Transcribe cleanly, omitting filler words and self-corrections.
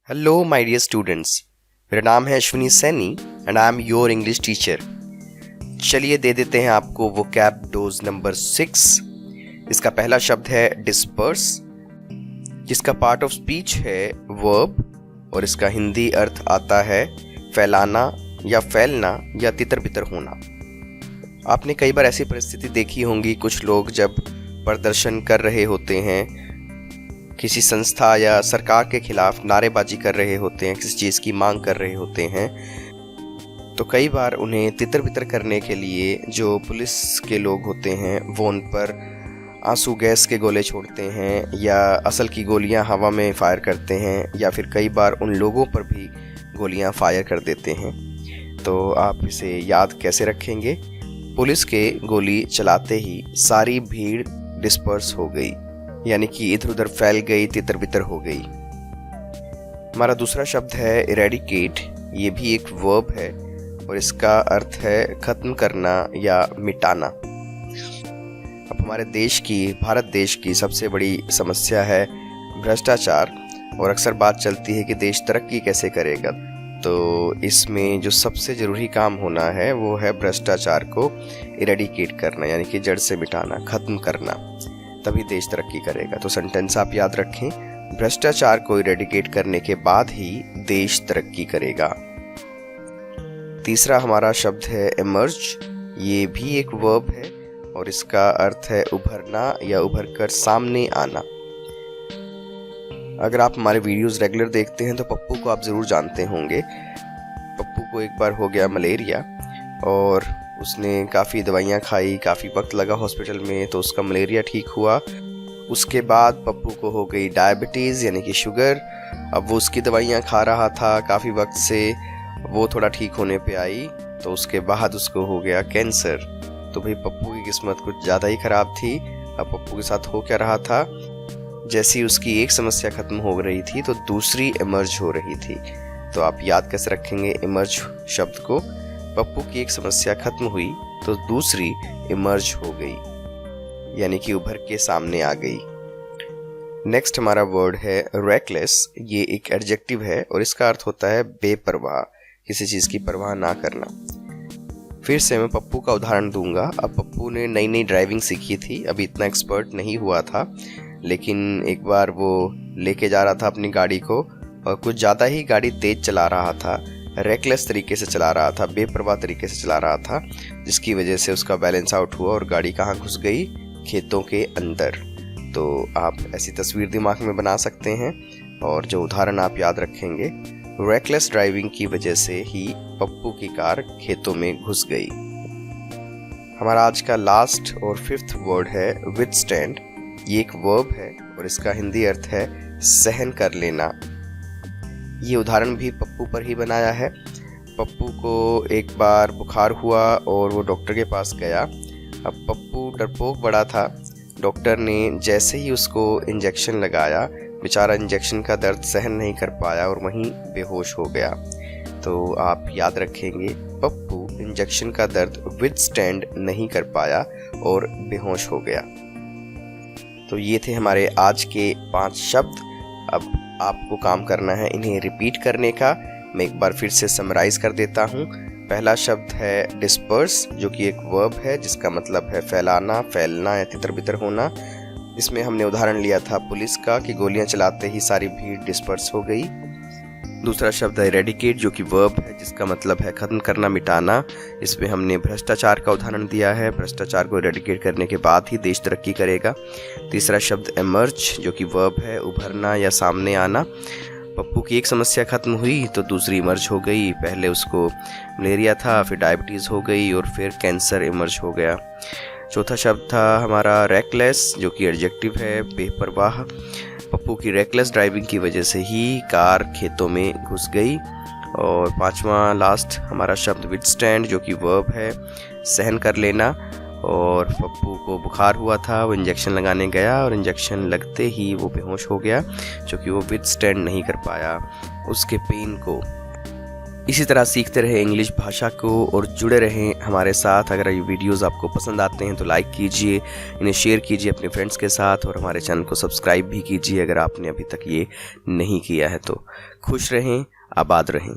Hello my dear students. मेरा नाम है Ashwini Saini and I am your English teacher. चलिए दे देते हैं आपको वोकैब डोज नंबर 6। इसका पहला शब्द है डिस्पर्स, जिसका पार्ट ऑफ स्पीच है वर्ब और इसका हिंदी अर्थ आता है फैलाना या फैलना या तितर बितर होना। आपने कई बार ऐसी परिस्थिति देखी होंगी, कुछ लोग जब प्रदर्शन कर रहे होते हैं, किसी संस्था या सरकार के खिलाफ नारेबाजी कर रहे होते हैं, किसी चीज़ की मांग कर रहे होते हैं, तो कई बार उन्हें तितर बितर करने के लिए जो पुलिस के लोग होते हैं वो उन पर आंसू गैस के गोले छोड़ते हैं या असल की गोलियां हवा में फायर करते हैं या फिर कई बार उन लोगों पर भी गोलियां फायर कर देते हैं। तो आप इसे याद कैसे रखेंगे? पुलिस के गोली चलाते ही सारी भीड़ डिस्पर्स हो गई, यानी कि इधर उधर फैल गई, तितर बितर हो गई। हमारा दूसरा शब्द है इरेडिकेट। ये भी एक वर्ब है और इसका अर्थ है खत्म करना या मिटाना। अब हमारे भारत देश की सबसे बड़ी समस्या है भ्रष्टाचार, और अक्सर बात चलती है कि देश तरक्की कैसे करेगा। तो इसमें जो सबसे ज़रूरी काम होना है वो है भ्रष्टाचार को इरेडिकेट करना, यानी कि जड़ से मिटाना, खत्म करना, तभी देश तरक्की करेगा। तो सेंटेंस आप याद रखें, भ्रष्टाचार को इरेडिकेट करने के बाद ही देश तरक्की करेगा। तीसरा हमारा शब्द है इमर्ज। ये भी एक वर्ब है और इसका अर्थ है उभरना या उभर कर सामने आना। अगर आप हमारे वीडियोस रेगुलर देखते हैं तो पप्पू को आप ज़रूर जानते होंगे। पप्पू को एक बार हो गया मलेरिया और उसने काफ़ी दवाइयाँ खाई, काफ़ी वक्त लगा हॉस्पिटल में, तो उसका मलेरिया ठीक हुआ। उसके बाद पप्पू को हो गई डायबिटीज़ यानी कि शुगर। अब वो उसकी दवाइयाँ खा रहा था काफ़ी वक्त से, वो थोड़ा ठीक होने पे आई, तो उसके बाद उसको हो गया कैंसर। तो भाई पप्पू की किस्मत कुछ ज़्यादा ही ख़राब थी। अब पप्पू के साथ हो क्या रहा था, जैसी उसकी एक समस्या ख़त्म हो रही थी तो दूसरी इमर्ज हो रही थी। तो आप याद कैसे रखेंगे इमर्ज शब्द को? पप्पू की एक समस्या खत्म हुई तो दूसरी इमर्ज हो गई, यानी कि उभर के सामने आ गई। नेक्स्ट हमारा वर्ड है रेकलेस। ये एक एडजेक्टिव है और इसका अर्थ होता है बेपरवाह, किसी चीज़ की परवाह ना करना। फिर से मैं पप्पू का उदाहरण दूंगा। अब पप्पू ने नई नई ड्राइविंग सीखी थी, अभी इतना एक्सपर्ट नहीं हुआ था, लेकिन एक बार वो लेके जा रहा था अपनी गाड़ी को और कुछ ज़्यादा ही गाड़ी तेज चला रहा था, रेकलेस तरीके से चला रहा था, बेपरवाह तरीके से चला रहा था, जिसकी वजह से उसका बैलेंस आउट हुआ और गाड़ी कहाँ घुस गई? खेतों के अंदर। तो आप ऐसी तस्वीर दिमाग में बना सकते हैं और जो उदाहरण आप याद रखेंगे, रेकलेस ड्राइविंग की वजह से ही पप्पू की कार खेतों में घुस गई। हमारा आज का लास्ट और फिफ्थ वर्ड है विथस्टैंड। ये एक वर्ब है और इसका हिंदी अर्थ है सहन कर लेना। ये उदाहरण भी पप्पू पर ही बनाया है। पप्पू को एक बार बुखार हुआ और वो डॉक्टर के पास गया। अब पप्पू डरपोक बड़ा था। डॉक्टर ने जैसे ही उसको इंजेक्शन लगाया, बेचारा इंजेक्शन का दर्द सहन नहीं कर पाया और वहीं बेहोश हो गया। तो आप याद रखेंगे, पप्पू इंजेक्शन का दर्द विथस्टैंड नहीं कर पाया और बेहोश हो गया। तो ये थे हमारे आज के 5 शब्द। अब आपको काम करना है इन्हें रिपीट करने का। मैं एक बार फिर से समराइज कर देता हूँ। पहला शब्द है डिस्पर्स, जो कि एक वर्ब है जिसका मतलब है फैलाना, फैलना या तितर बितर होना। इसमें हमने उदाहरण लिया था पुलिस का कि गोलियां चलाते ही सारी भीड़ डिस्पर्स हो गई। दूसरा शब्द है इरेडिकेट, जो कि वर्ब है जिसका मतलब है खत्म करना, मिटाना। इसमें हमने भ्रष्टाचार का उदाहरण दिया है, भ्रष्टाचार को इरेडिकेट करने के बाद ही देश तरक्की करेगा। तीसरा शब्द इमर्ज, जो कि वर्ब है उभरना या सामने आना। पप्पू की एक समस्या खत्म हुई तो दूसरी इमर्ज हो गई। पहले उसको मलेरिया था, फिर डायबिटीज़ हो गई और फिर कैंसर इमर्ज हो गया। चौथा शब्द था हमारा रेकलेस, जो कि एडजेक्टिव है, बेपरवाह। पप्पू की रेकलेस ड्राइविंग की वजह से ही कार खेतों में घुस गई। और पांचवा लास्ट हमारा शब्द विथस्टैंड, जो कि वर्ब है, सहन कर लेना। और पप्पू को बुखार हुआ था, वो इंजेक्शन लगाने गया और इंजेक्शन लगते ही वो बेहोश हो गया, क्योंकि वो विथस्टैंड नहीं कर पाया उसके पेन को। इसी तरह सीखते रहे इंग्लिश भाषा को और जुड़े रहें हमारे साथ। अगर ये वीडियोस आपको पसंद आते हैं तो लाइक कीजिए, इन्हें शेयर कीजिए अपने फ्रेंड्स के साथ और हमारे चैनल को सब्सक्राइब भी कीजिए अगर आपने अभी तक ये नहीं किया है तो। खुश रहें, आबाद रहें।